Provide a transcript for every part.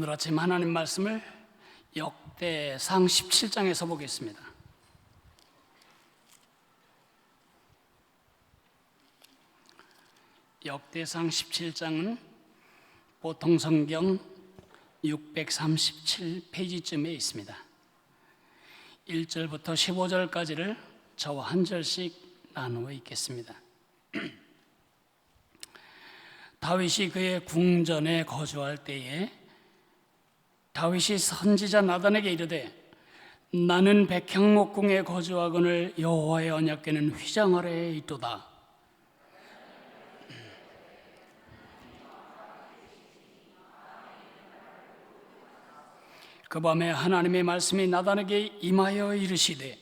오늘 아침 하나님 말씀을 역대상 17장에서 보겠습니다. 역대상 17장은 보통 성경 637페이지쯤에 있습니다. 1절부터 15절까지를 저와 한 절씩 나누어 읽겠습니다. 다윗이 그의 궁전에 거주할 때에 다윗이 선지자 나단에게 이르되 나는 백향목궁에 거주하거늘 여호와의 언약궤는 휘장 아래에 있도다. 그 밤에 하나님의 말씀이 나단에게 임하여 이르시되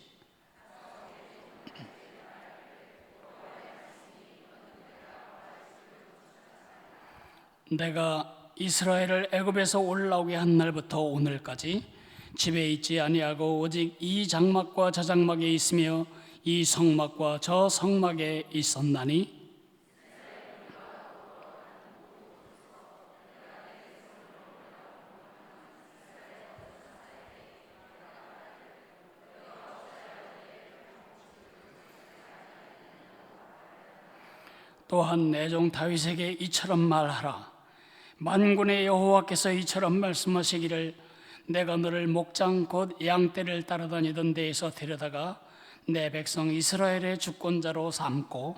내가 이스라엘을 애굽에서 올라오게 한 날부터 오늘까지 집에 있지 아니하고 오직 이 장막과 저 장막에 있으며 이 성막과 저 성막에 있었나니 또한 내 종 다윗에게 이처럼 말하라. 만군의 여호와께서 이처럼 말씀하시기를 내가 너를 목장 곧 양떼를 따라다니던 데에서 데려다가 내 백성 이스라엘의 주권자로 삼고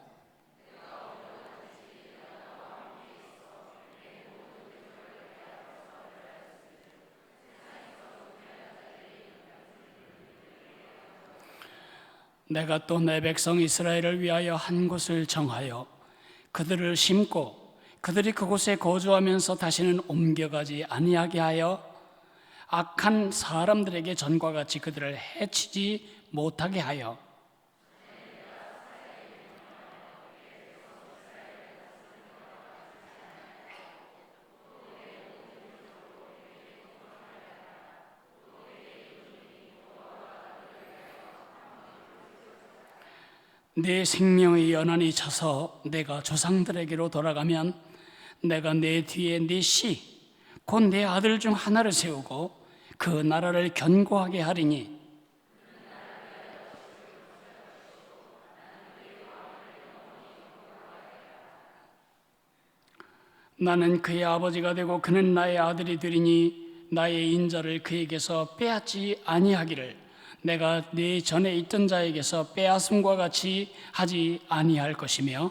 내가 또 내 백성 이스라엘을 위하여 한 곳을 정하여 그들을 심고 그들이 그곳에 거주하면서 다시는 옮겨가지 아니하게 하여 악한 사람들에게 전과 같이 그들을 해치지 못하게 하여 내 생명의 연한이 차서 내가 조상들에게로 돌아가면 내가 내 뒤에 네 씨, 곧 내 아들 중 하나를 세우고 그 나라를 견고하게 하리니 나는 그의 아버지가 되고 그는 나의 아들이 되리니 나의 인자를 그에게서 빼앗지 아니하기를 내가 네 전에 있던 자에게서 빼앗음과 같이 하지 아니할 것이며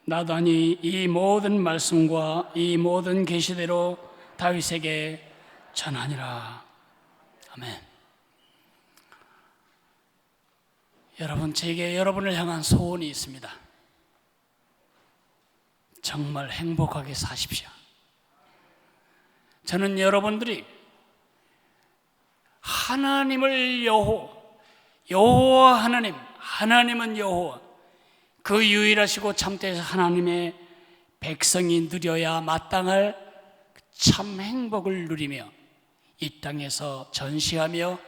나단이 이 모든 말씀과 이 모든 계시대로 다윗에게 전하니라. 아멘. 여러분, 제게 여러분을 향한 소원이 있습니다. 정말 행복하게 사십시오. 저는 여러분들이 하나님을 여호와 하나님은 여호와, 그 유일하시고 참되신 하나님의 백성이 누려야 마땅할 참 행복을 누리며 이 땅에서 전시하며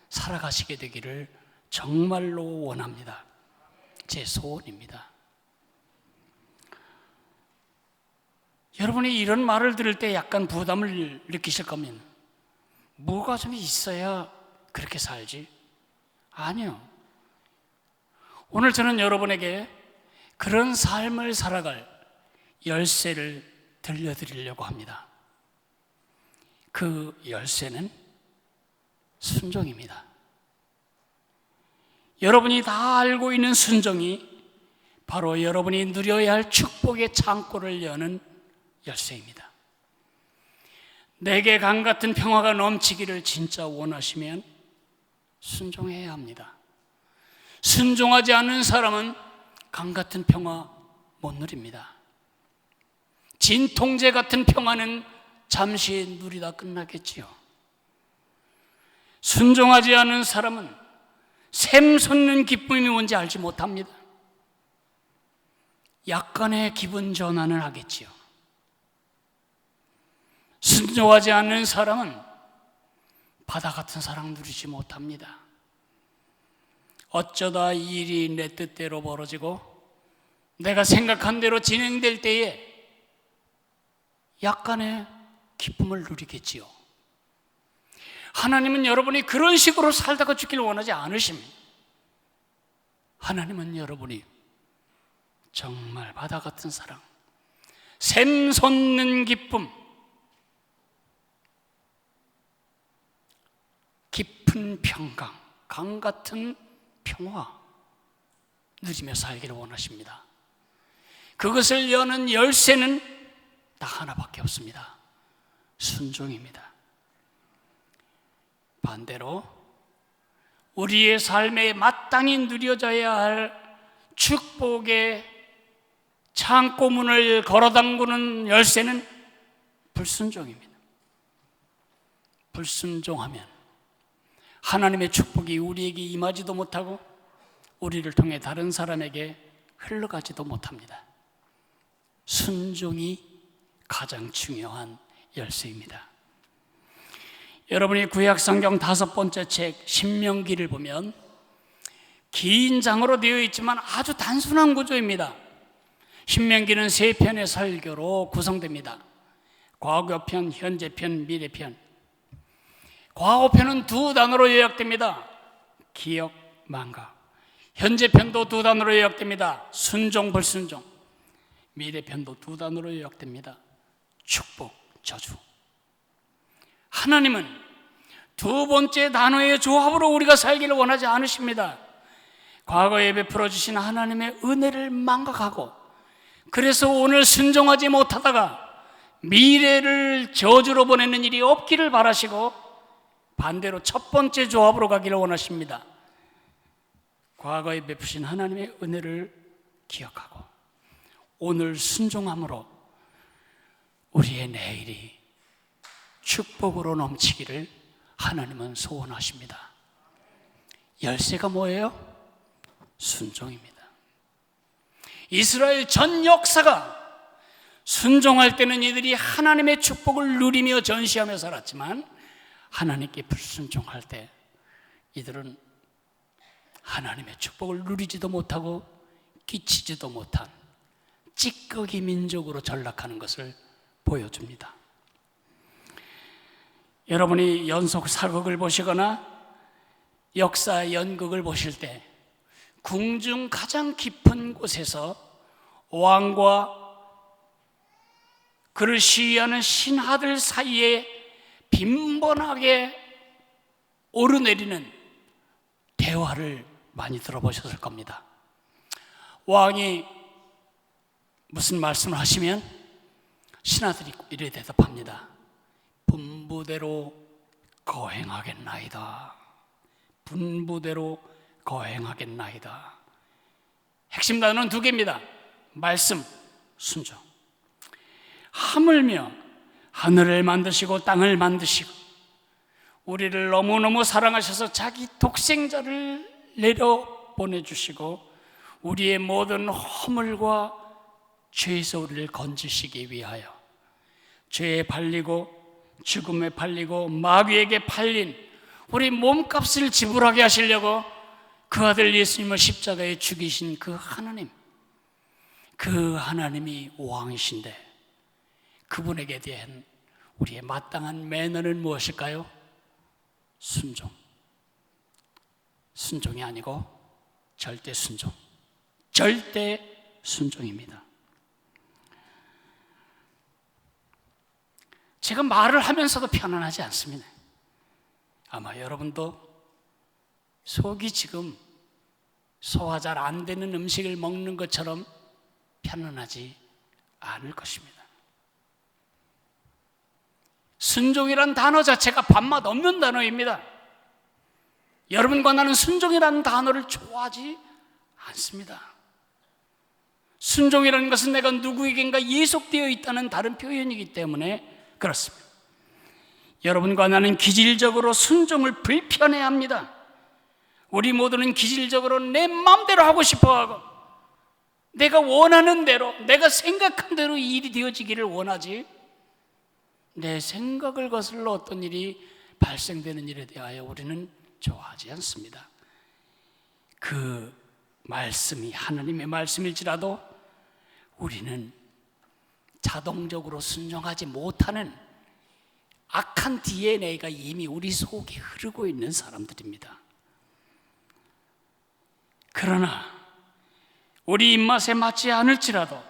살아가시게 되기를 정말로 원합니다. 제 소원입니다. 여러분이 이런 말을 들을 때 약간 부담을 느끼실 겁니다. 뭐가 좀 있어야 그렇게 살지? 아니요. 오늘 저는 여러분에게 그런 삶을 살아갈 열쇠를 들려드리려고 합니다. 그 열쇠는 순종입니다. 여러분이 다 알고 있는 순종이 바로 여러분이 누려야 할 축복의 창고를 여는 열쇠입니다. 내게 강 같은 평화가 넘치기를 진짜 원하시면 순종해야 합니다. 순종하지 않는 사람은 강 같은 평화 못 누립니다. 진통제 같은 평화는 잠시 누리다 끝나겠지요. 순종하지 않는 사람은 샘솟는 기쁨이 뭔지 알지 못합니다. 약간의 기분 전환을 하겠지요. 순종하지 않는 사람은 바다 같은 사랑 누리지 못합니다. 어쩌다 일이 내 뜻대로 벌어지고 내가 생각한 대로 진행될 때에 약간의 기쁨을 누리겠지요. 하나님은 여러분이 그런 식으로 살다가 죽기를 원하지 않으십니다. 하나님은 여러분이 정말 바다 같은 사랑, 샘 솟는 기쁨, 깊은 평강, 강 같은 평화 누리며 살기를 원하십니다. 그것을 여는 열쇠는 딱 하나밖에 없습니다. 순종입니다. 반대로 우리의 삶에 마땅히 누려져야 할 축복의 창고문을 걸어담그는 열쇠는 불순종입니다. 불순종하면 하나님의 축복이 우리에게 임하지도 못하고 우리를 통해 다른 사람에게 흘러가지도 못합니다. 순종이 가장 중요한 열쇠입니다. 여러분이 구약 성경 5번째 책 신명기를 보면 긴 장으로 되어 있지만 아주 단순한 구조입니다. 신명기는 3편의 설교로 구성됩니다. 과거편, 현재편, 미래편. 과거편은 2단어로 요약됩니다. 기억, 망각. 현재편도 2단어로 요약됩니다. 순종, 불순종. 미래편도 2단어로 요약됩니다. 축복, 저주. 하나님은 2번째 단어의 조합으로 우리가 살기를 원하지 않으십니다. 과거에 베풀어 주신 하나님의 은혜를 망각하고 그래서 오늘 순종하지 못하다가 미래를 저주로 보내는 일이 없기를 바라시고 반대로 1번째 조합으로 가기를 원하십니다. 과거에 베푸신 하나님의 은혜를 기억하고 오늘 순종함으로 우리의 내일이 축복으로 넘치기를 하나님은 소원하십니다. 열쇠가 뭐예요? 순종입니다. 이스라엘 전 역사가 순종할 때는 이들이 하나님의 축복을 누리며 전시하며 살았지만 하나님께 불순종할 때 이들은 하나님의 축복을 누리지도 못하고 끼치지도 못한 찌꺼기 민족으로 전락하는 것을 보여줍니다. 여러분이 연속 사극을 보시거나 역사 연극을 보실 때 궁중 가장 깊은 곳에서 왕과 그를 시위하는 신하들 사이에 빈번하게 오르내리는 대화를 많이 들어보셨을 겁니다. 왕이 무슨 말씀을 하시면 신하들이 이래 대답합니다. 분부대로 거행하겠나이다. 분부대로 거행하겠나이다. 핵심 단어는 2개입니다. 말씀, 순종. 하물며 하늘을 만드시고 땅을 만드시고 우리를 너무너무 사랑하셔서 자기 독생자를 내려 보내주시고 우리의 모든 허물과 죄에서 우리를 건지시기 위하여 죄에 팔리고 죽음에 팔리고 마귀에게 팔린 우리 몸값을 지불하게 하시려고 그 아들 예수님을 십자가에 죽이신 그 하나님, 그 하나님이 왕이신데 그분에게 대한 우리의 마땅한 매너는 무엇일까요? 순종. 순종이 아니고 절대 순종. 절대 순종입니다. 제가 말을 하면서도 편안하지 않습니다. 아마 여러분도 속이 지금 소화 잘 안 되는 음식을 먹는 것처럼 편안하지 않을 것입니다. 순종이란 단어 자체가 밥맛 없는 단어입니다. 여러분과 나는 순종이라는 단어를 좋아하지 않습니다. 순종이라는 것은 내가 누구에겐가 예속되어 있다는 다른 표현이기 때문에 그렇습니다. 여러분과 나는 기질적으로 순종을 불편해합니다. 우리 모두는 기질적으로 내 마음대로 하고 싶어하고 내가 원하는 대로, 내가 생각한 대로 일이 되어지기를 원하지 내 생각을 거슬러 어떤 일이 발생되는 일에 대하여 우리는 좋아하지 않습니다. 그 말씀이 하나님의 말씀일지라도 우리는 자동적으로 순종하지 못하는 악한 DNA가 이미 우리 속에 흐르고 있는 사람들입니다. 그러나 우리 입맛에 맞지 않을지라도,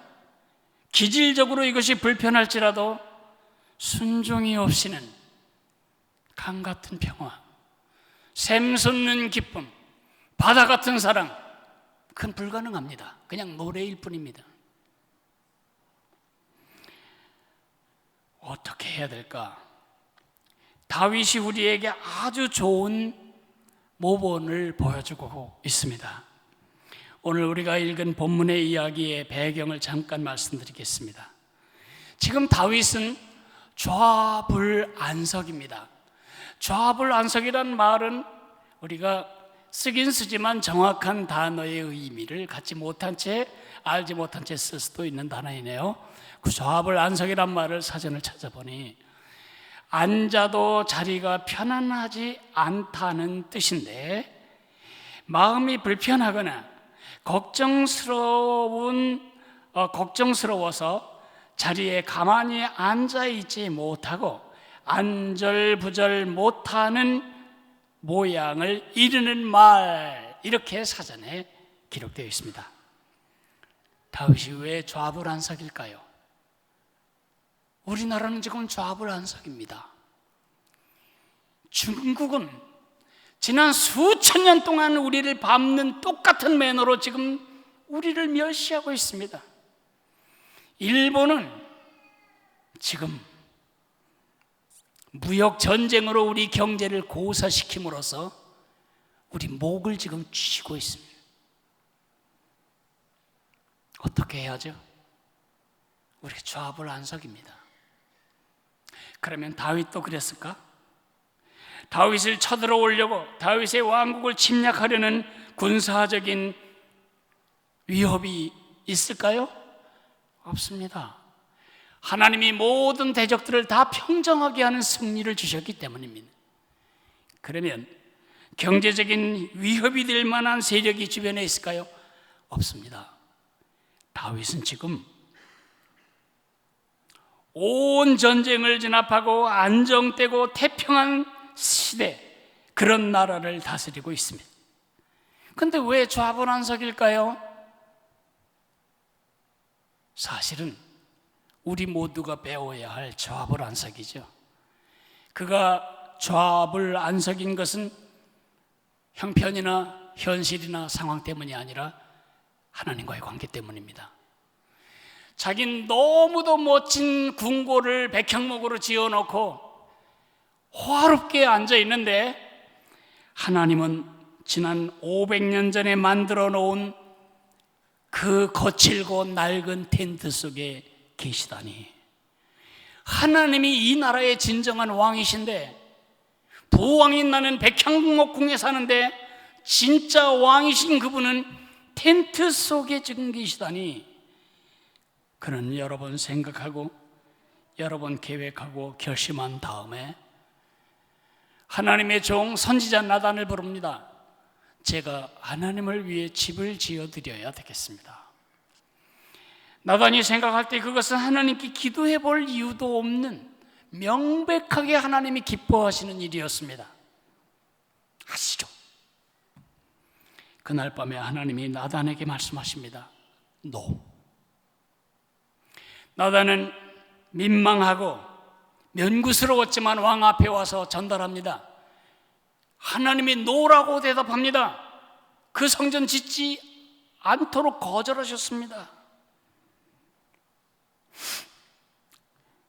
기질적으로 이것이 불편할지라도 순종이 없이는 강 같은 평화, 샘솟는 기쁨, 바다 같은 사랑, 그건 불가능합니다. 그냥 노래일 뿐입니다. 어떻게 해야 될까? 다윗이 우리에게 아주 좋은 모본을 보여주고 있습니다. 오늘 우리가 읽은 본문의 이야기의 배경을 잠깐 말씀드리겠습니다. 지금 다윗은 좌불안석입니다. 좌불안석이란 말은 우리가 쓰긴 쓰지만 정확한 단어의 의미를 갖지 못한 채, 알지 못한 채 쓸 수도 있는 단어이네요. 그 좌불안석이란 말을 사전을 찾아보니 앉아도 자리가 편안하지 않다는 뜻인데, 마음이 불편하거나 걱정스러워서 자리에 가만히 앉아있지 못하고 안절부절 못하는 모양을 이르는 말, 이렇게 사전에 기록되어 있습니다. 다윗이 왜 좌불안석일까요? 우리나라는 지금 좌불안석입니다. 중국은 지난 수천 년 동안 우리를 밟는 똑같은 매너로 지금 우리를 멸시하고 있습니다. 일본은 지금 무역 전쟁으로 우리 경제를 고사시킴으로써 우리 목을 지금 쥐고 있습니다. 어떻게 해야죠? 우리 좌불안석입니다. 그러면 다윗도 그랬을까? 다윗을 쳐들어오려고, 다윗의 왕국을 침략하려는 군사적인 위협이 있을까요? 없습니다. 하나님이 모든 대적들을 다 평정하게 하는 승리를 주셨기 때문입니다. 그러면 경제적인 위협이 될 만한 세력이 주변에 있을까요? 없습니다. 다윗은 지금 온 전쟁을 진압하고 안정되고 태평한 시대, 그런 나라를 다스리고 있습니다. 그런데 왜 좌불안석일까요? 사실은 우리 모두가 배워야 할 좌불안석이죠. 그가 좌불안석인 것은 형편이나 현실이나 상황 때문이 아니라 하나님과의 관계 때문입니다. 자기는 너무도 멋진 궁궐을 백향목으로 지어놓고 호화롭게 앉아있는데, 하나님은 지난 500년 전에 만들어 놓은 그 거칠고 낡은 텐트 속에 계시다니. 하나님이 이 나라의 진정한 왕이신데, 부왕인 나는 백향목궁에 사는데 진짜 왕이신 그분은 텐트 속에 지금 계시다니. 그는 여러 번 생각하고 여러 번 계획하고 결심한 다음에 하나님의 종 선지자 나단을 부릅니다. 제가 하나님을 위해 집을 지어드려야 되겠습니다. 나단이 생각할 때 그것은 하나님께 기도해 볼 이유도 없는, 명백하게 하나님이 기뻐하시는 일이었습니다. 아시죠? 그날 밤에 하나님이 나단에게 말씀하십니다. No. 나단은 민망하고 면구스러웠지만 왕 앞에 와서 전달합니다. 하나님이 노라고 대답합니다. 그 성전 짓지 않도록 거절하셨습니다.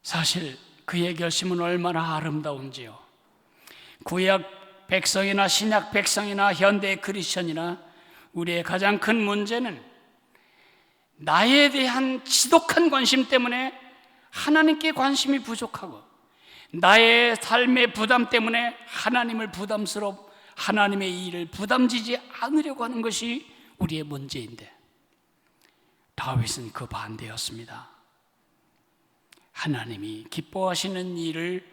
사실 그의 결심은 얼마나 아름다운지요. 구약 백성이나 신약 백성이나 현대 크리스천이나 우리의 가장 큰 문제는 나에 대한 지독한 관심 때문에 하나님께 관심이 부족하고, 나의 삶의 부담 때문에 하나님의 일을 부담지지 않으려고 하는 것이 우리의 문제인데, 다윗은 그 반대였습니다. 하나님이 기뻐하시는 일을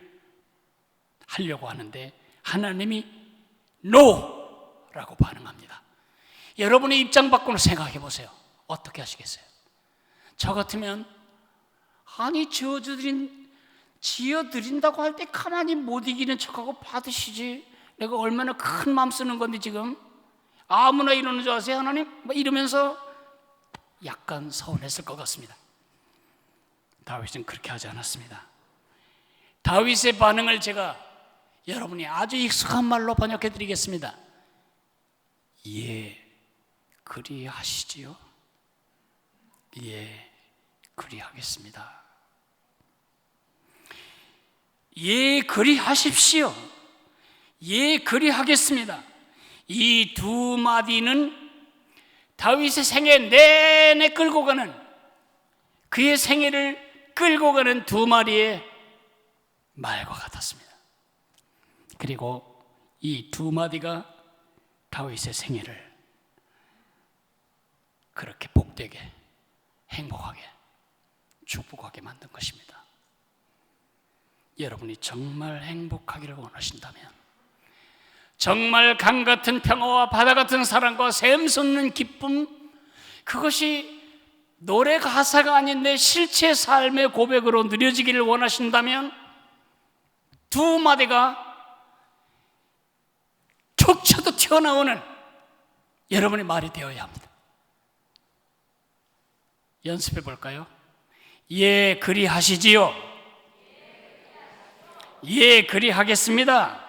하려고 하는데 하나님이 NO라고 반응합니다. 여러분의 입장 바꾸는 생각해 보세요. 어떻게 하시겠어요? 저 같으면 아니 지어드린다고 할 때 가만히 못 이기는 척하고 받으시지, 내가 얼마나 큰 마음 쓰는 건데 지금 아무나 이러는 줄 아세요 하나님? 이러면서 약간 서운했을 것 같습니다. 다윗은 그렇게 하지 않았습니다. 다윗의 반응을 제가 여러분이 아주 익숙한 말로 번역해 드리겠습니다. 예, 그리하시지요? 예, 그리하겠습니다. 예, 그리하십시오. 예, 그리하겠습니다. 이 두 마디는 다윗의 생애 내내 끌고 가는, 그의 생애를 끌고 가는 두 마리의 말과 같았습니다. 그리고 이 두 마디가 다윗의 생애를 그렇게 복되게, 행복하게, 축복하게 만든 것입니다. 여러분이 정말 행복하기를 원하신다면, 정말 강 같은 평화와 바다 같은 사랑과 샘솟는 기쁨, 그것이 노래 가사가 아닌 내 실제 삶의 고백으로 누려지기를 원하신다면 두 마디가 툭 쳐도 튀어나오는 여러분의 말이 되어야 합니다. 연습해 볼까요? 예, 그리하시지요. 예, 그리하겠습니다.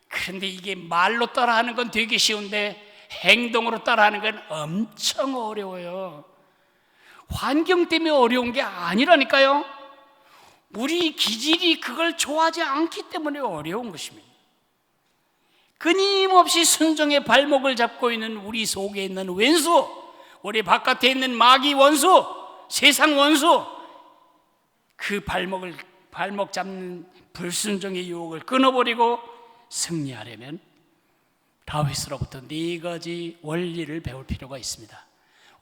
그런데 이게 말로 따라하는 건 되게 쉬운데 행동으로 따라하는 건 엄청 어려워요. 환경 때문에 어려운 게 아니라니까요. 우리 기질이 그걸 좋아하지 않기 때문에 어려운 것입니다. 끊임없이 순종의 발목을 잡고 있는 우리 속에 있는 왼수, 우리 바깥에 있는 마귀 원수, 세상 원수, 그 발목 잡는 불순종의 유혹을 끊어버리고 승리하려면 다윗으로부터 네 가지 원리를 배울 필요가 있습니다.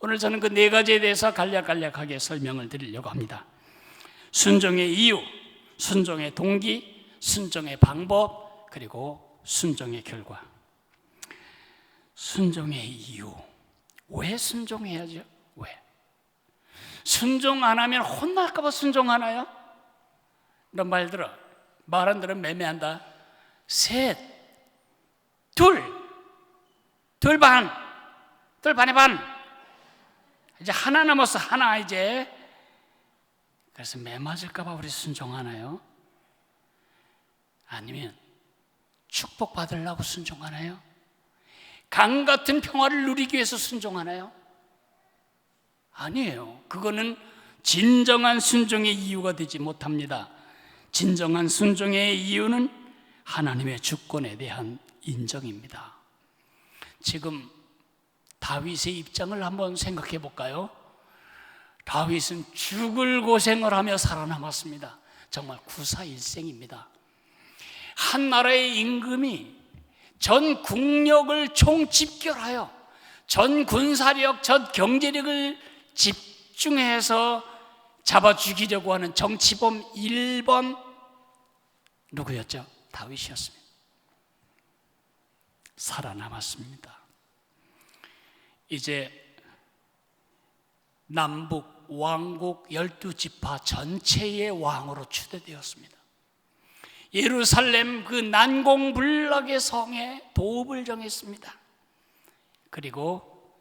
오늘 저는 그 네 가지에 대해서 간략하게 설명을 드리려고 합니다. 순종의 이유, 순종의 동기, 순종의 방법, 그리고 순종의 결과. 순종의 이유. 왜 순종해야죠? 왜? 순종 안 하면 혼날까 봐 순종하나요? 너 말 들어. 말 안 들으면 매매한다. 셋, 둘 반에 반. 이제 하나 남았어, 하나 이제. 그래서 매 맞을까 봐 우리 순종하나요? 아니면 축복 받으려고 순종하나요? 강 같은 평화를 누리기 위해서 순종하나요? 아니에요. 그거는 진정한 순종의 이유가 되지 못합니다. 진정한 순종의 이유는 하나님의 주권에 대한 인정입니다. 지금 다윗의 입장을 한번 생각해 볼까요? 다윗은 죽을 고생을 하며 살아남았습니다. 정말 구사일생입니다. 한 나라의 임금이 전 국력을 총집결하여 전 군사력, 전 경제력을 집중해서 잡아 죽이려고 하는 정치범 1번 누구였죠? 다윗이었습니다. 살아남았습니다. 이제 남북 왕국 12지파 전체의 왕으로 추대되었습니다. 예루살렘 그 난공불락의 성에 도읍을 정했습니다. 그리고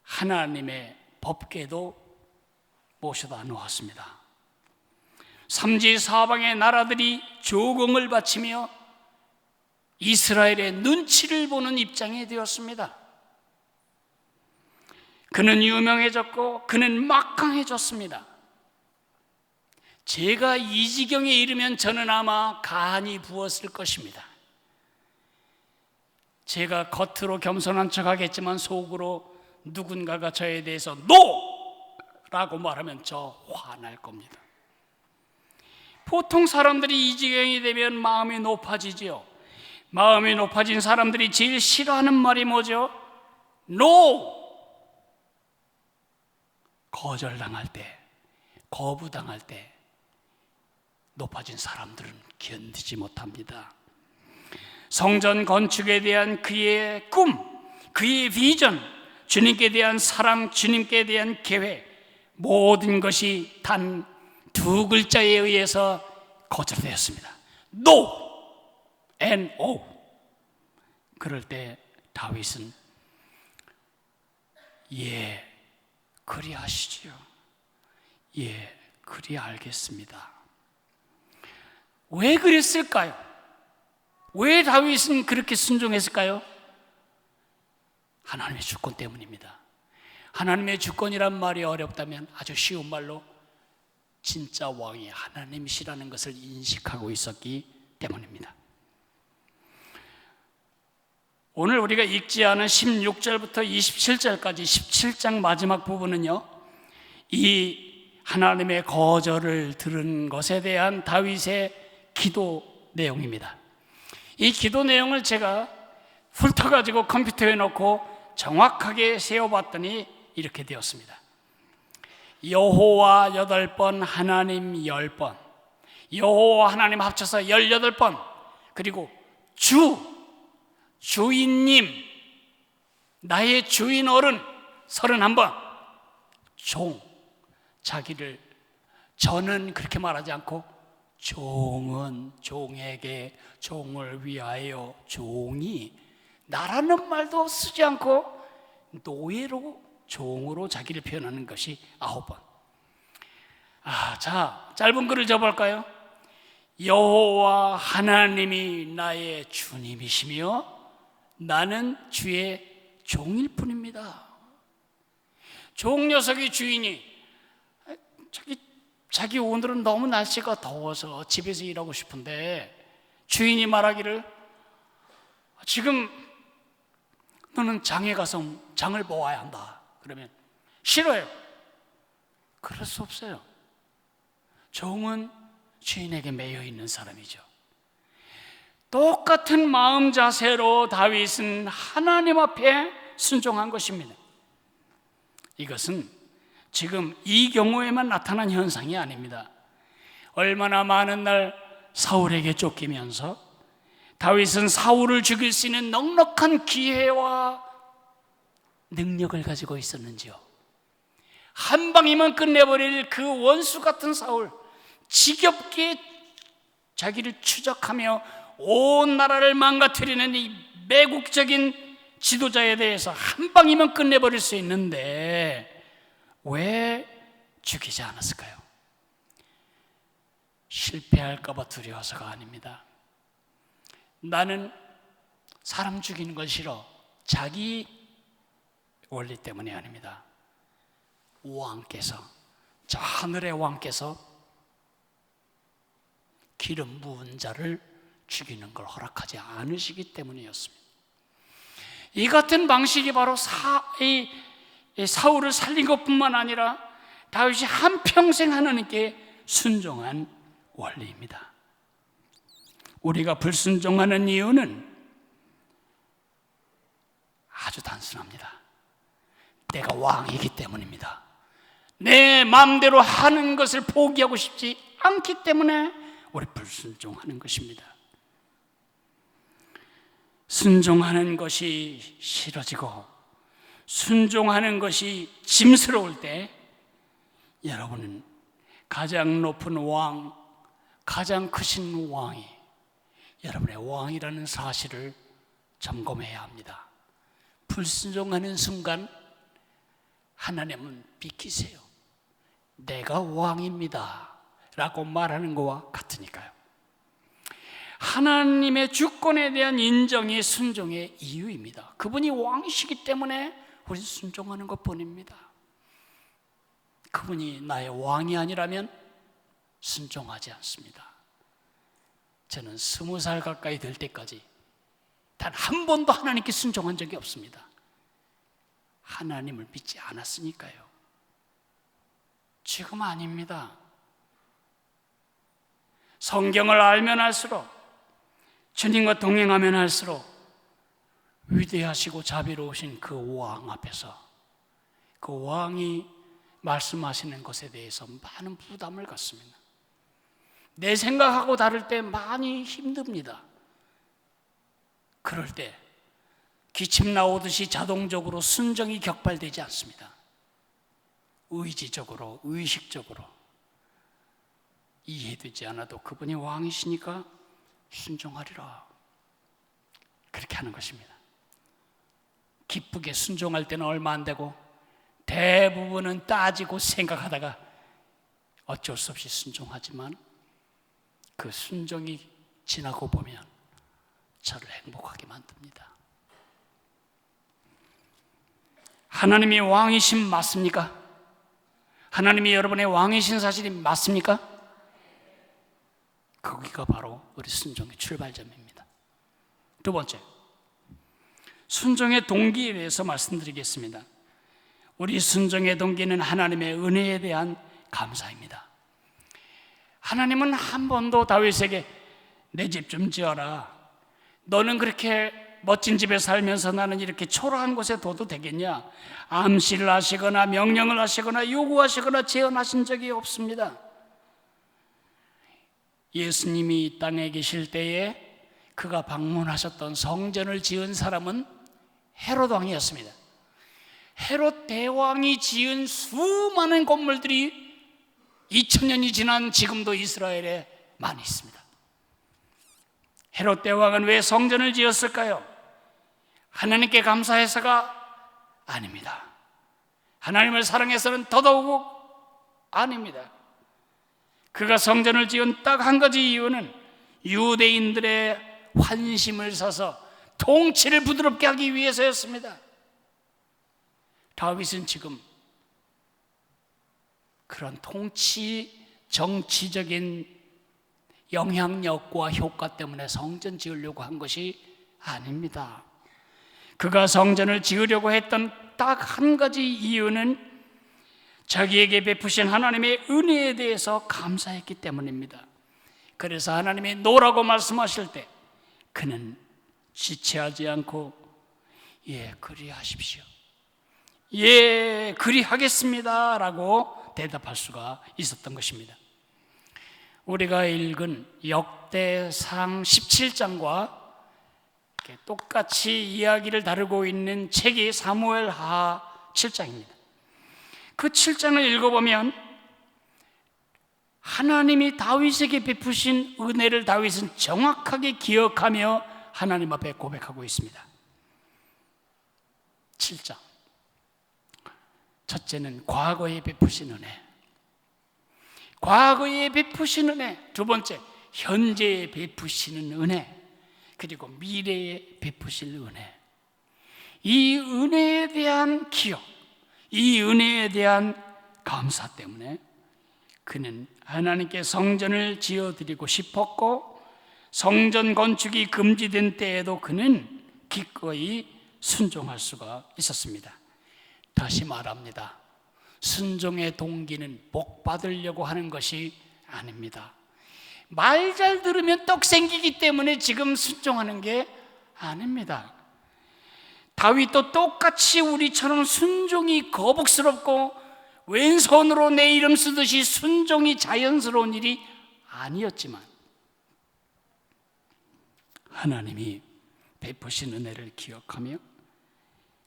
하나님의 법궤도 모셔다 놓았습니다. 삼지사방의 나라들이 조공을 바치며 이스라엘의 눈치를 보는 입장이 되었습니다. 그는 유명해졌고 그는 막강해졌습니다. 제가 이 지경에 이르면 저는 아마 간이 부었을 것입니다. 제가 겉으로 겸손한 척 하겠지만 속으로 누군가가 저에 대해서 NO! 라고 말하면 저 화날 겁니다. 보통 사람들이 이 지경이 되면 마음이 높아지죠. 마음이 높아진 사람들이 제일 싫어하는 말이 뭐죠? NO! 거절당할 때, 거부당할 때 높아진 사람들은 견디지 못합니다. 성전 건축에 대한 그의 꿈, 그의 비전, 주님께 대한 사랑, 주님께 대한 계획, 모든 것이 단 두 글자에 의해서 거절되었습니다. No and O. 그럴 때 다윗은 예, 그리하시지요. 예, 그리 알겠습니다. 왜 그랬을까요? 왜 다윗은 그렇게 순종했을까요? 하나님의 주권 때문입니다. 하나님의 주권이란 말이 어렵다면 아주 쉬운 말로 진짜 왕이 하나님이시라는 것을 인식하고 있었기 때문입니다. 오늘 우리가 읽지 않은 16절부터 27절까지 17장 마지막 부분은요, 이 하나님의 거절을 들은 것에 대한 다윗의 기도 내용입니다. 이 기도 내용을 제가 훑어가지고 컴퓨터에 넣고 정확하게 세어봤더니 이렇게 되었습니다. 여호와 8번, 하나님 10번, 여호와 하나님 합쳐서 18번, 그리고 주인님, 나의 주인 어른 31번, 자기를, 저는 그렇게 말하지 않고 종은 종에게, 종을 위하여, 종이, 나라는 말도 쓰지 않고 노예로, 종으로 자기를 표현하는 것이 9번. 자, 짧은 글을 접을까요? 여호와 하나님이 나의 주님이시며 나는 주의 종일 뿐입니다. 종 녀석이 주인이 자기 오늘은 너무 날씨가 더워서 집에서 일하고 싶은데 주인이 말하기를 지금 너는 장에 가서 장을 보아야 한다. 그러면 싫어요. 그럴 수 없어요. 종은 주인에게 매여 있는 사람이죠. 똑같은 마음 자세로 다윗은 하나님 앞에 순종한 것입니다. 이것은 지금 이 경우에만 나타난 현상이 아닙니다. 얼마나 많은 날 사울에게 쫓기면서 다윗은 사울을 죽일 수 있는 넉넉한 기회와 능력을 가지고 있었는지요. 한 방이면 끝내버릴 그 원수 같은 사울, 지겹게 자기를 추적하며 온 나라를 망가뜨리는 이 매국적인 지도자에 대해서 한 방이면 끝내버릴 수 있는데 왜 죽이지 않았을까요? 실패할까 봐 두려워서가 아닙니다. 나는 사람 죽이는 건 싫어, 자기 원리 때문이 아닙니다. 왕께서, 저 하늘의 왕께서 기름 부은 자를 죽이는 걸 허락하지 않으시기 때문이었습니다. 이 같은 방식이 바로 사울을 살린 것뿐만 아니라 다윗이 한평생 하나님께 순종한 원리입니다. 우리가 불순종하는 이유는 아주 단순합니다. 내가 왕이기 때문입니다. 내 마음대로 하는 것을 포기하고 싶지 않기 때문에 우리 불순종하는 것입니다. 순종하는 것이 싫어지고 순종하는 것이 짐스러울 때 여러분은 가장 높은 왕, 가장 크신 왕이 여러분의 왕이라는 사실을 점검해야 합니다. 불순종하는 순간 하나님은 비키세요. 내가 왕입니다 라고 말하는 것과 같으니까요. 하나님의 주권에 대한 인정이 순종의 이유입니다. 그분이 왕이시기 때문에 우리는 순종하는 것뿐입니다. 그분이 나의 왕이 아니라면 순종하지 않습니다. 저는 20살 가까이 될 때까지 단 한 번도 하나님께 순종한 적이 없습니다. 하나님을 믿지 않았으니까요. 지금 아닙니다. 성경을 알면 알수록, 주님과 동행하면 할수록 위대하시고 자비로우신 그 왕 앞에서 그 왕이 말씀하시는 것에 대해서 많은 부담을 갖습니다. 내 생각하고 다를 때 많이 힘듭니다. 그럴 때 기침 나오듯이 자동적으로 순종이 격발되지 않습니다. 의지적으로, 의식적으로 이해되지 않아도 그분이 왕이시니까 순종하리라, 그렇게 하는 것입니다. 기쁘게 순종할 때는 얼마 안 되고 대부분은 따지고 생각하다가 어쩔 수 없이 순종하지만 그 순종이 지나고 보면 저를 행복하게 만듭니다. 하나님이 왕이심 맞습니까? 하나님이 여러분의 왕이신 사실이 맞습니까? 거기가 바로 우리 순종의 출발점입니다. 두 번째, 순종의 동기에 대해서 말씀드리겠습니다. 우리 순종의 동기는 하나님의 은혜에 대한 감사입니다. 하나님은 한 번도 다윗에게 내 집 좀 지어라, 너는 그렇게 멋진 집에 살면서 나는 이렇게 초라한 곳에 둬도 되겠냐, 암시를 하시거나 명령을 하시거나 요구하시거나 제언하신 적이 없습니다. 예수님이 이 땅에 계실 때에 그가 방문하셨던 성전을 지은 사람은 헤롯 왕이었습니다. 헤롯 대왕이 지은 수많은 건물들이 2000년이 지난 지금도 이스라엘에 많이 있습니다. 헤롯 대왕은 왜 성전을 지었을까요? 하나님께 감사해서가 아닙니다. 하나님을 사랑해서는 더더욱 아닙니다. 그가 성전을 지은 딱 한 가지 이유는 유대인들의 환심을 사서 통치를 부드럽게 하기 위해서였습니다. 다윗은 지금 그런 통치, 정치적인 영향력과 효과 때문에 성전 지으려고 한 것이 아닙니다. 그가 성전을 지으려고 했던 딱 한 가지 이유는 자기에게 베푸신 하나님의 은혜에 대해서 감사했기 때문입니다. 그래서 하나님이 노라고 말씀하실 때 그는 지체하지 않고 예, 그리하십시오, 예, 그리하겠습니다 라고 대답할 수가 있었던 것입니다. 우리가 읽은 역대상 17장과 똑같이 이야기를 다루고 있는 책이 사무엘하 7장입니다. 그 7장을 읽어보면 하나님이 다윗에게 베푸신 은혜를 다윗은 정확하게 기억하며 하나님 앞에 고백하고 있습니다. 7장, 첫째는 과거에 베푸신 은혜, 과거에 베푸신 은혜. 두 번째, 현재에 베푸시는 은혜. 그리고 미래에 베푸실 은혜. 이 은혜에 대한 기억, 이 은혜에 대한 감사 때문에 그는 하나님께 성전을 지어드리고 싶었고, 성전 건축이 금지된 때에도 그는 기꺼이 순종할 수가 있었습니다. 다시 말합니다. 순종의 동기는 복 받으려고 하는 것이 아닙니다. 말 잘 들으면 떡 생기기 때문에 지금 순종하는 게 아닙니다. 다윗도 똑같이 우리처럼 순종이 거북스럽고 왼손으로 내 이름 쓰듯이 순종이 자연스러운 일이 아니었지만 하나님이 베푸신 은혜를 기억하며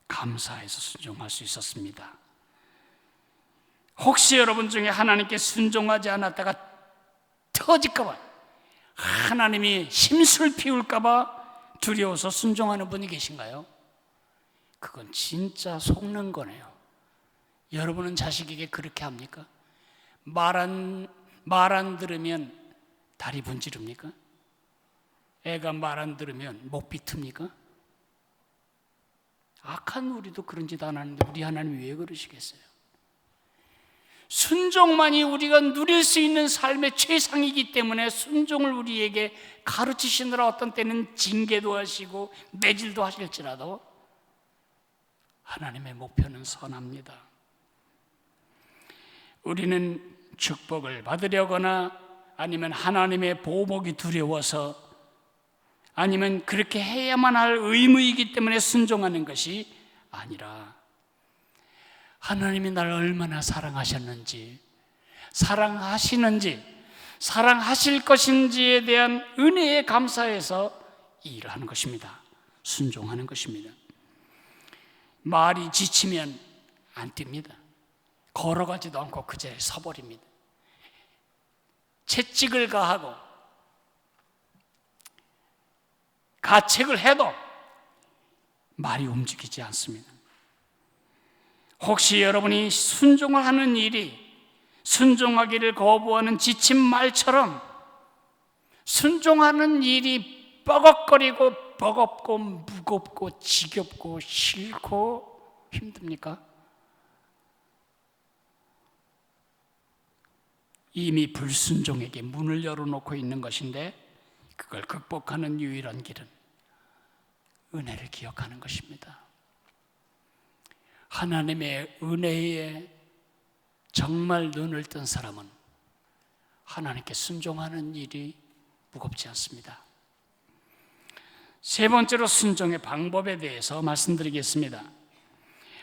감사해서 순종할 수 있었습니다. 혹시 여러분 중에 하나님께 순종하지 않았다가 터질까봐, 하나님이 심술 피울까봐 두려워서 순종하는 분이 계신가요? 그건 진짜 속는 거네요. 여러분은 자식에게 그렇게 합니까? 말 안 들으면 다리 분지릅니까? 애가 말 안 들으면 목 비틉니까? 악한 우리도 그런 짓 안 하는데 우리 하나님이 왜 그러시겠어요? 순종만이 우리가 누릴 수 있는 삶의 최상이기 때문에 순종을 우리에게 가르치시느라 어떤 때는 징계도 하시고 매질도 하실지라도 하나님의 목표는 선합니다. 우리는 축복을 받으려거나 아니면 하나님의 보복이 두려워서 아니면 그렇게 해야만 할 의무이기 때문에 순종하는 것이 아니라 하나님이 나를 얼마나 사랑하셨는지, 사랑하시는지, 사랑하실 것인지에 대한 은혜에 감사해서 이 일을 하는 것입니다. 순종하는 것입니다. 말이 지치면 안 뜁니다. 걸어가지도 않고 그 자리에 서버립니다. 채찍을 가하고 가책을 해도 말이 움직이지 않습니다. 혹시 여러분이 순종을 하는 일이 순종하기를 거부하는 지친 말처럼 순종하는 일이 뻐걱거리고 버겁고 무겁고 지겹고 싫고 힘듭니까? 이미 불순종에게 문을 열어놓고 있는 것인데 그걸 극복하는 유일한 길은 은혜를 기억하는 것입니다. 하나님의 은혜에 정말 눈을 뜬 사람은 하나님께 순종하는 일이 무겁지 않습니다. 세 번째로 순종의 방법에 대해서 말씀드리겠습니다.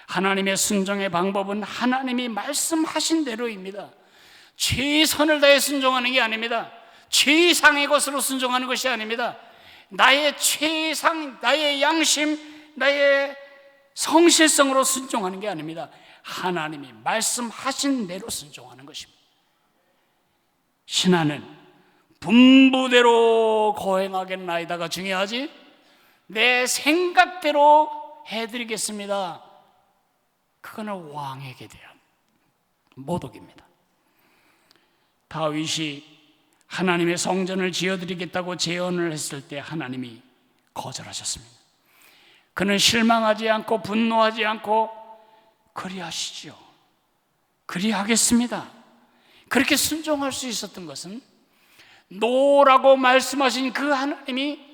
하나님의 순종의 방법은 하나님이 말씀하신 대로입니다. 최선을 다해 순종하는 게 아닙니다. 최상의 것으로 순종하는 것이 아닙니다. 나의 최상, 나의 양심, 나의 성실성으로 순종하는 게 아닙니다. 하나님이 말씀하신 대로 순종하는 것입니다. 신하는 분부대로 거행하겠나이다가 중요하지, 내 생각대로 해드리겠습니다, 그거는 왕에게 대한 모독입니다. 다윗이 하나님의 성전을 지어드리겠다고 제언을 했을 때 하나님이 거절하셨습니다. 그는 실망하지 않고 분노하지 않고 그리하시죠. 그리하겠습니다. 그렇게 순종할 수 있었던 것은 노라고 말씀하신 그 하나님이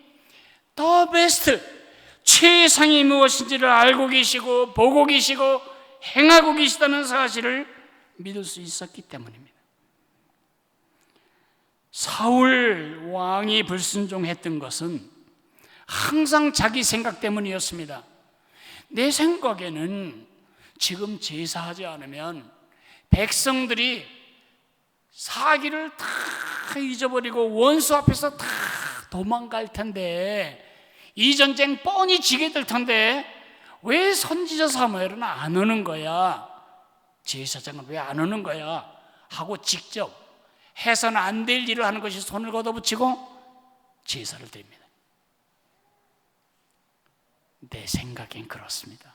더 베스트, 최상이 무엇인지를 알고 계시고 보고 계시고 행하고 계시다는 사실을 믿을 수 있었기 때문입니다. 사울 왕이 불순종했던 것은 항상 자기 생각 때문이었습니다. 내 생각에는 지금 제사하지 않으면 백성들이 사기를 다 잊어버리고 원수 앞에서 다 도망갈 텐데, 이 전쟁 뻔히 지게 될 텐데 왜 선지자 사무엘은 안 오는 거야? 제사장은 왜 안 오는 거야? 하고 직접 해서는 안 될 일을 하는 것이 손을 걷어붙이고 제사를 드립니다. 내 생각엔 그렇습니다.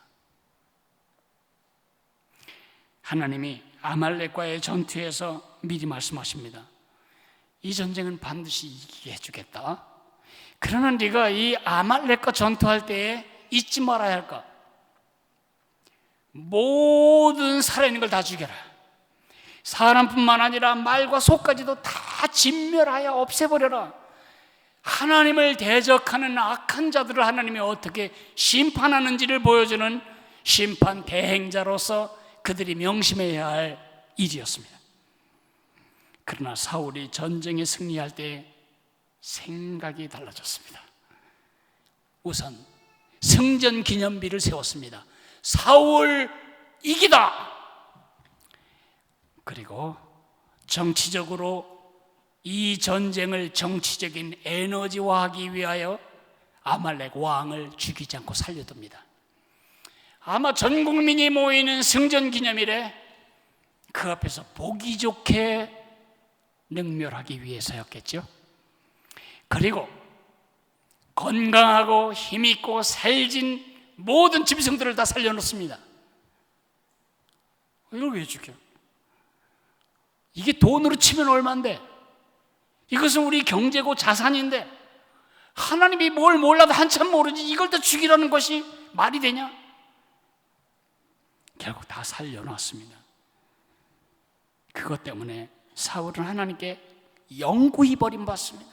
하나님이 아말렉과의 전투에서 미리 말씀하십니다. 이 전쟁은 반드시 이기게 해주겠다. 그러나 네가 이 아말렉과 전투할 때에 잊지 말아야 할까? 모든 살아있는 걸 다 죽여라. 사람뿐만 아니라 말과 소까지도 다 진멸하여 없애버려라. 하나님을 대적하는 악한 자들을 하나님이 어떻게 심판하는지를 보여주는 심판 대행자로서 그들이 명심해야 할 일이었습니다. 그러나 사울이 전쟁에 승리할 때 생각이 달라졌습니다. 우선 승전 기념비를 세웠습니다. 사울 이기다. 그리고 정치적으로 이 전쟁을 정치적인 에너지화하기 위하여 아말렉 왕을 죽이지 않고 살려둡니다. 아마 전 국민이 모이는 승전 기념일에 그 앞에서 보기 좋게 능멸하기 위해서였겠죠. 그리고 건강하고 힘있고 살진 모든 짐승들을 다 살려놓습니다. 이걸 왜 죽여? 이게 돈으로 치면 얼마인데, 이것은 우리 경제고 자산인데 하나님이 뭘 몰라도 한참 모르지 이걸 다 죽이라는 것이 말이 되냐? 결국 다 살려놨습니다. 그것 때문에 사울은 하나님께 영구히 버림받습니다.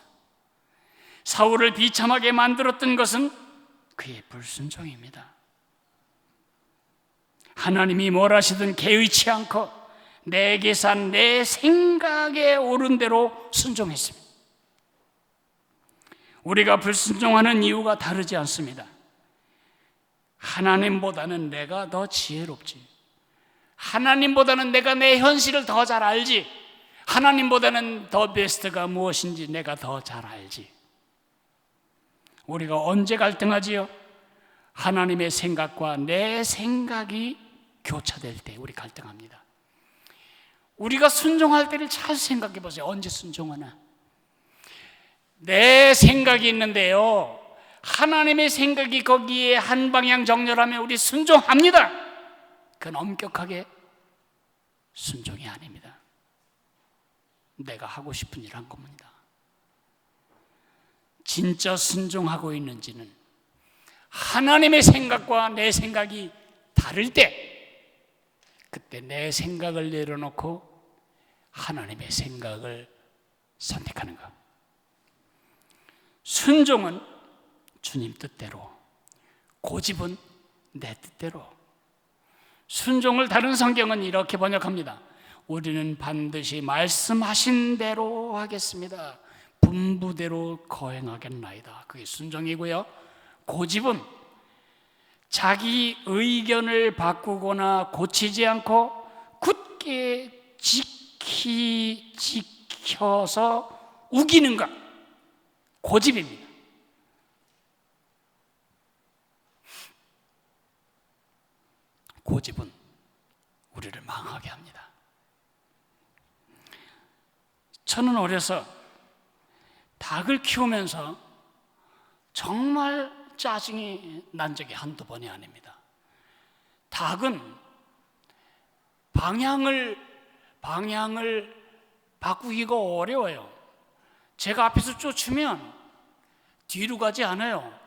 사울을 비참하게 만들었던 것은 그의 불순종입니다. 하나님이 뭘 하시든 개의치 않고 내 계산, 내 생각에 옳은 대로 순종했습니다. 우리가 불순종하는 이유가 다르지 않습니다. 하나님보다는 내가 더 지혜롭지, 하나님보다는 내가 내 현실을 더 잘 알지, 하나님보다는 더 베스트가 무엇인지 내가 더 잘 알지. 우리가 언제 갈등하지요? 하나님의 생각과 내 생각이 교차될 때 우리 갈등합니다. 우리가 순종할 때를 잘 생각해 보세요. 언제 순종하나? 내 생각이 있는데요, 하나님의 생각이 거기에 한 방향 정렬하면 우리 순종합니다. 그건 엄격하게 순종이 아닙니다. 내가 하고 싶은 일 한 겁니다. 진짜 순종하고 있는지는 하나님의 생각과 내 생각이 다를 때, 그때 내 생각을 내려놓고 하나님의 생각을 선택하는 것. 순종은 주님 뜻대로, 고집은 내 뜻대로. 순종을 다른 성경은 이렇게 번역합니다. 우리는 반드시 말씀하신 대로 하겠습니다. 분부대로 거행하겠나이다. 그게 순종이고요. 고집은 자기 의견을 바꾸거나 고치지 않고 굳게 지켜서 우기는 것, 고집입니다. 고집은 우리를 망하게 합니다. 저는 어려서 닭을 키우면서 정말 짜증이 난 적이 한두 번이 아닙니다. 닭은 방향을 바꾸기가 어려워요. 제가 앞에서 쫓으면 뒤로 가지 않아요.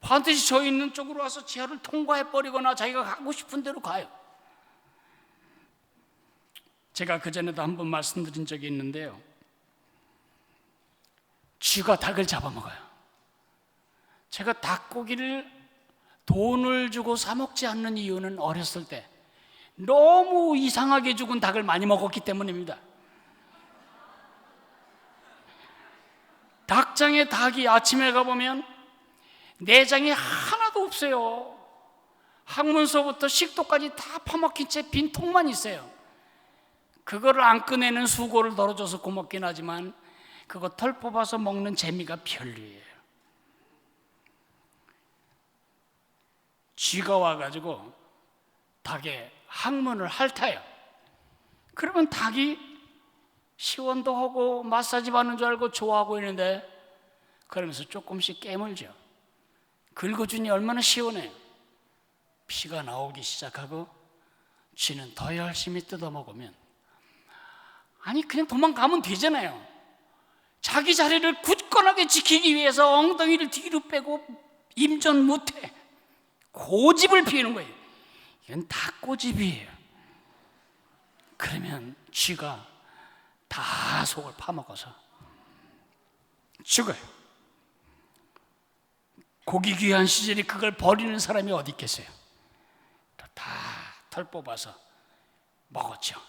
반드시 저 있는 쪽으로 와서 지하를 통과해 버리거나 자기가 가고 싶은 대로 가요. 제가 그전에도 한번 말씀드린 적이 있는데요, 쥐가 닭을 잡아먹어요. 제가 닭고기를 돈을 주고 사 먹지 않는 이유는 어렸을 때 너무 이상하게 죽은 닭을 많이 먹었기 때문입니다. 닭장에 닭이 아침에 가보면 내장이 하나도 없어요. 항문서부터 식도까지 다 파먹힌 채 빈 통만 있어요. 그거를 안 꺼내는 수고를 덜어줘서 고맙긴 하지만 그거 털 뽑아서 먹는 재미가 별로예요. 쥐가 와가지고 닭의 항문을 핥아요. 그러면 닭이 시원도 하고 마사지 받는 줄 알고 좋아하고 있는데, 그러면서 조금씩 깨물죠. 긁어주니 얼마나 시원해요. 피가 나오기 시작하고 쥐는 더 열심히 뜯어먹으면, 아니 그냥 도망가면 되잖아요. 자기 자리를 굳건하게 지키기 위해서 엉덩이를 뒤로 빼고 임전 못해. 고집을 피우는 거예요. 이건 다 고집이에요. 그러면 쥐가 다 속을 파먹어서 죽어요. 고기 귀한 시절에 그걸 버리는 사람이 어디 있겠어요? 다 털 뽑아서 먹었죠.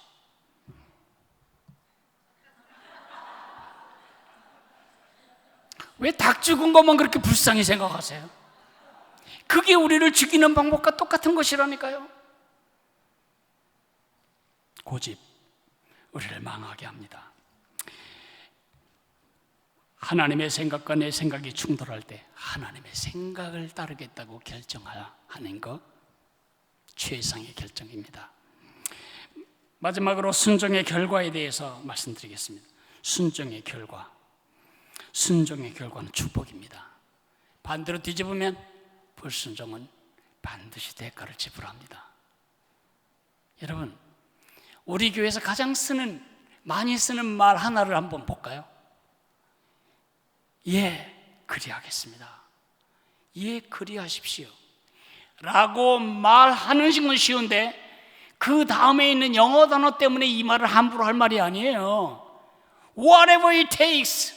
왜 닭 죽은 것만 그렇게 불쌍히 생각하세요? 그게 우리를 죽이는 방법과 똑같은 것이라니까요. 고집, 우리를 망하게 합니다. 하나님의 생각과 내 생각이 충돌할 때 하나님의 생각을 따르겠다고 결정하는 것, 최상의 결정입니다. 마지막으로 순종의 결과에 대해서 말씀드리겠습니다. 순종의 결과는 축복입니다. 반대로 뒤집으면 불순종은 반드시 대가를 지불합니다. 여러분, 우리 교회에서 가장 많이 쓰는 말 하나를 한번 볼까요? 예, 그리하겠습니다. 예, 그리하십시오 라고 말하는 건 쉬운데, 그 다음에 있는 영어 단어 때문에 이 말을 함부로 할 말이 아니에요. Whatever it takes,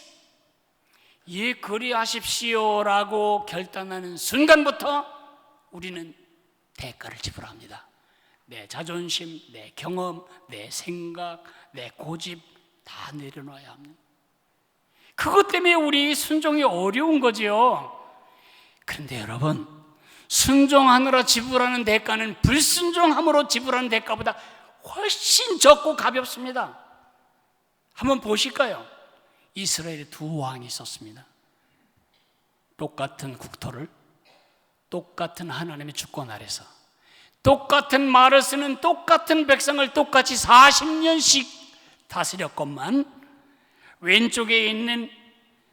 예, 그리하십시오 라고 결단하는 순간부터 우리는 대가를 지불합니다. 내 자존심, 내 경험, 내 생각, 내 고집 다 내려놔야 합니다. 그것 때문에 우리 순종이 어려운 거지요. 그런데 여러분, 순종하느라 지불하는 대가는 불순종함으로 지불하는 대가보다 훨씬 적고 가볍습니다. 한번 보실까요? 이스라엘에 두 왕이 있었습니다. 똑같은 국토를 똑같은 하나님의 주권 아래서 똑같은 말을 쓰는 똑같은 백성을 똑같이 40년씩 다스렸건만 왼쪽에 있는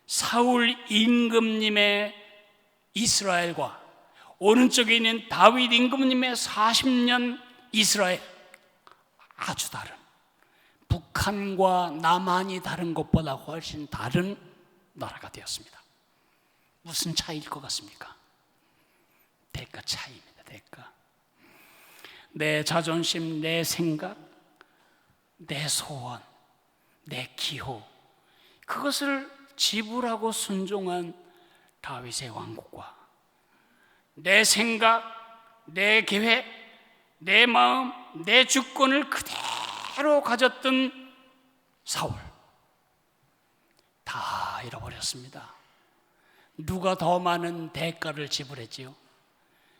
사울 임금님의 이스라엘과 오른쪽에 있는 다윗 임금님의 40년 이스라엘, 아주 다른, 북한과 남한이 다른 것보다 훨씬 다른 나라가 되었습니다. 무슨 차이일 것 같습니까? 대가 차이입니다. 대가. 내 자존심, 내 생각, 내 소원, 내 기호, 그것을 지불하고 순종한 다윗의 왕국과 내 생각, 내 계획, 내 마음, 내 주권을 그대로 가졌던 사울, 다 잃어버렸습니다. 누가 더 많은 대가를 지불했지요?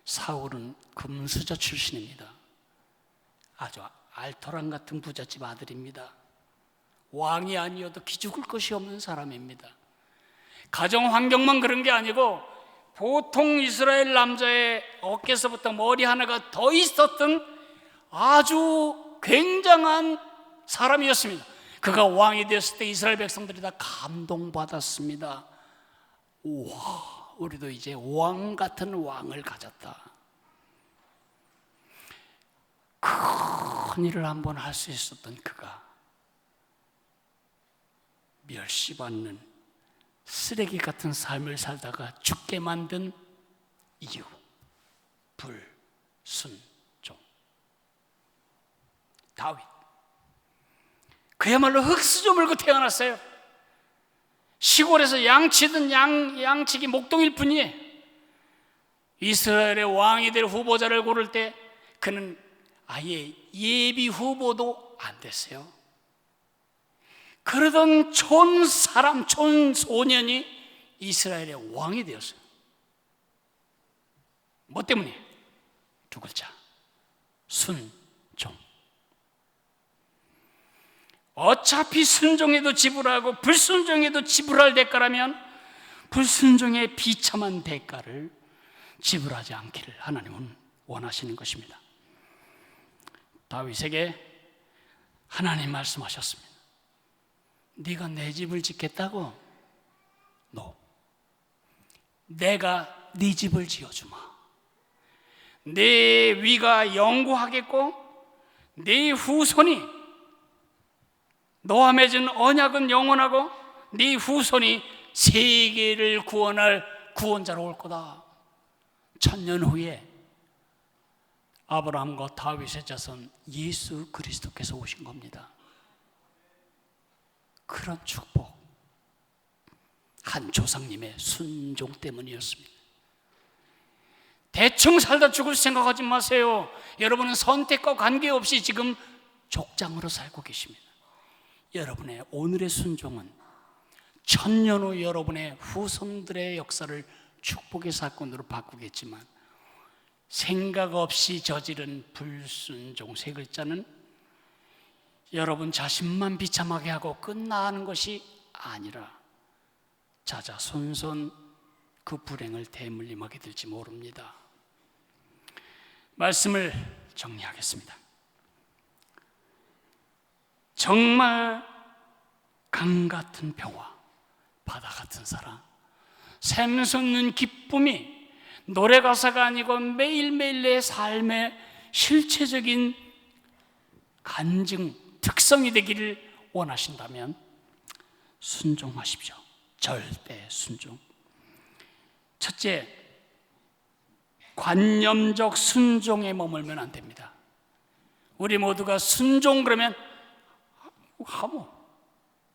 사울은 금수저 출신입니다. 아주 알토란 같은 부잣집 아들입니다. 왕이 아니어도 기죽을 것이 없는 사람입니다. 가정 환경만 그런 게 아니고 보통 이스라엘 남자의 어깨서부터 머리 하나가 더 있었던 아주 굉장한 사람이었습니다. 그가 왕이 되었을 때 이스라엘 백성들이 다 감동받았습니다. 우와, 우리도 이제 왕 같은 왕을 가졌다. 큰 일을 한번 할 수 있었던 그가 멸시받는 쓰레기 같은 삶을 살다가 죽게 만든 이유, 불순종. 다윗, 그야말로 흙수저 물고 태어났어요. 시골에서 양치던 양치기 목동일 뿐이에요. 이스라엘의 왕이 될 후보자를 고를 때 그는 아예 예비 후보도 안 됐어요. 그러던 촌사람, 촌소년이 이스라엘의 왕이 되었어요. 뭐 때문에? 두 글자, 순종. 어차피 순종에도 지불하고 불순종에도 지불할 대가라면 불순종의 비참한 대가를 지불하지 않기를 하나님은 원하시는 것입니다. 다윗에게 하나님 말씀하셨습니다. 네가 내 집을 짓겠다고? No. 내가 네 집을 지어주마. 네 위가 영구하겠고 네 후손이, 너와 맺은 언약은 영원하고 네 후손이 세계를 구원할 구원자로 올 거다. 1000년 후에 아브라함과 다윗의 자손 예수 그리스도께서 오신 겁니다. 그런 축복, 한 조상님의 순종 때문이었습니다. 대충 살다 죽을 생각하지 마세요. 여러분은 선택과 관계없이 지금 족장으로 살고 계십니다. 여러분의 오늘의 순종은 1000년 후 여러분의 후손들의 역사를 축복의 사건으로 바꾸겠지만 생각 없이 저지른 불순종 세 글자는 여러분 자신만 비참하게 하고 끝나는 것이 아니라 자자손손 그 불행을 대물림하게 될지 모릅니다. 말씀을 정리하겠습니다. 정말 강 같은 평화, 바다 같은 사랑, 샘솟는 기쁨이 노래 가사가 아니고 매일매일 내 삶의 실체적인 간증, 특성이 되기를 원하신다면 순종하십시오. 절대 순종. 첫째, 관념적 순종에 머물면 안 됩니다. 우리 모두가 순종 그러면 하모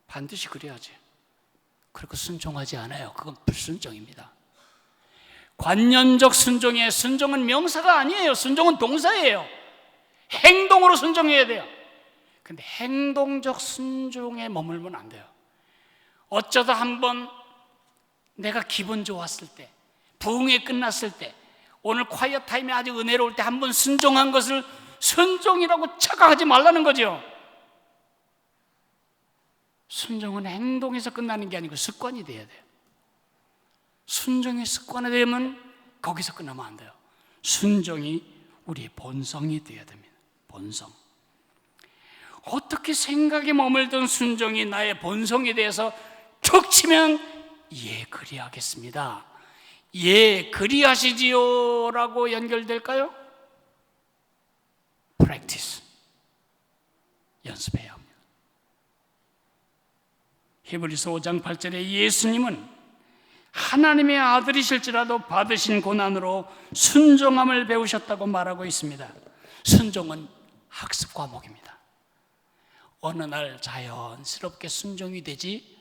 반드시 그래야지. 그렇게 순종하지 않아요. 그건 불순종입니다. 관념적 순종이에요. 순종은 명사가 아니에요. 순종은 동사예요. 행동으로 순종해야 돼요. 근데 행동적 순종에 머물면 안 돼요. 어쩌다 한번 내가 기분 좋았을 때, 부흥회 끝났을 때, 오늘 콰이어 타임이 아주 은혜로울 때 한번 순종한 것을 순종이라고 착각하지 말라는 거죠. 순종은 행동에서 끝나는 게 아니고 습관이 돼야 돼요. 순종이 습관이 되면 거기서 끝나면 안 돼요. 순종이 우리의 본성이 되어야 됩니다. 본성. 어떻게 생각에 머물던 순종이 나의 본성에 대해서 툭 치면 예 그리하겠습니다, 예 그리하시지요 라고 연결될까요? practice, 연습해야 합니다. 히브리서 5장 8절에 예수님은 하나님의 아들이실지라도 받으신 고난으로 순종함을 배우셨다고 말하고 있습니다. 순종은 학습 과목입니다. 어느 날 자연스럽게 순종이 되지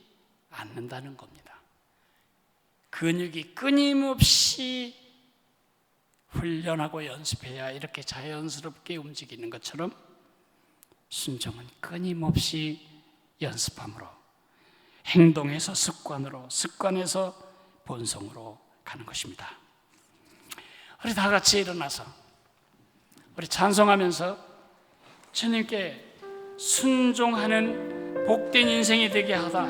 않는다는 겁니다. 근육이 끊임없이 훈련하고 연습해야 이렇게 자연스럽게 움직이는 것처럼 순종은 끊임없이 연습함으로, 행동에서 습관으로, 습관에서 본성으로 가는 것입니다. 우리 다 같이 일어나서 우리 찬송하면서 주님께 순종하는 복된 인생이 되게 하다